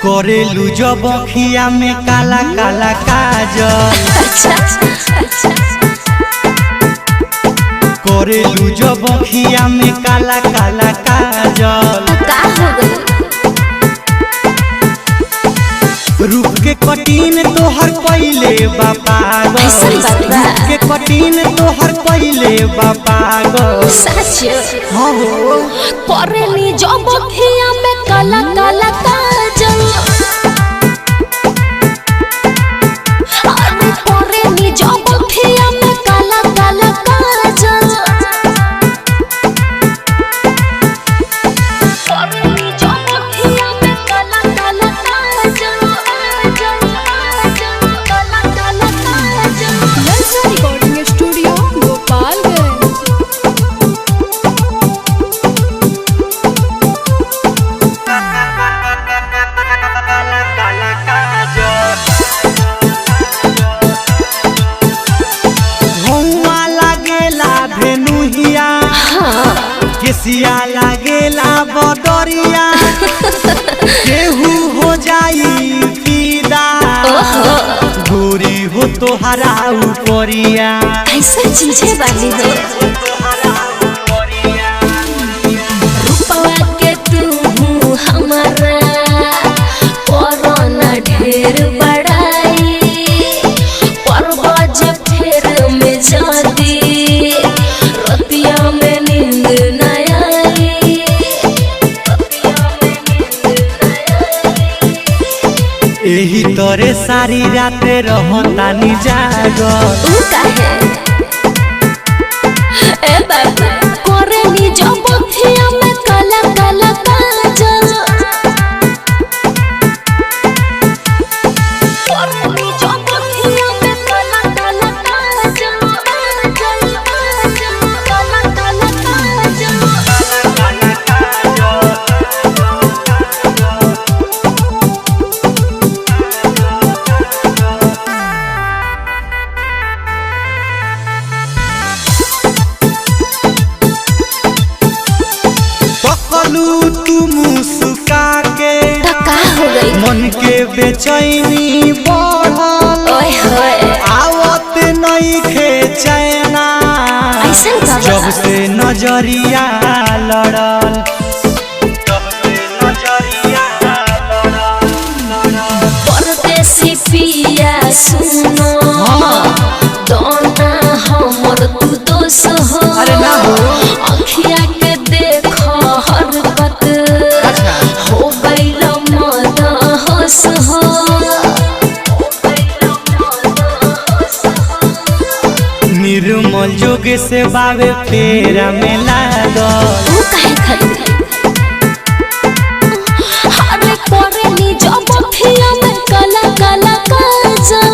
करेलू जब अखिया में काला काला काजल। करेलू जब अखिया में काला काला काजल। रूप के कटीन तोहर पहले बापागल। रूप के कटीन तोहर पहले बापागल। हाँ हो करेली जब अखिया में काला काला काजल। करेली जब अखिया में काला काला काजल। करेली जब अखिया में काला काला काजल। काला काला काजल। Nursery recording studio Gopalganj. केसिया लागेला बदरिया। केहू हो जाई फिदा। गोरी हो तोहरा उपरिया। ऐसा चीजें बानी हो रूपवा के तू हमारा कोरोना ढेर बड़ाई। परवाज फेर में जाती रतिया में नींद न आई। एही तोरे सारी रात रहतानी जागल। ए बाबा करेली जब अखिया में काला काला काजल। करेली जब अखिया में काला काला काजल। काला काला काजल। तू मुस्का के मन के बेचैनी बढ़ल। आवत नहीं खे चैना जब से नजरिया लड़ल। परदेसी पिया सुनो दोना हमर तू दोष हो। अखिया के देखो हरकत हो गइल मद होश हो। निर्मल जोग से बाबे फेरा में लागल। करेली जब अखिया में काला काला काजल।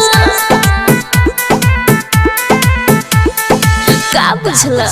का बुझला।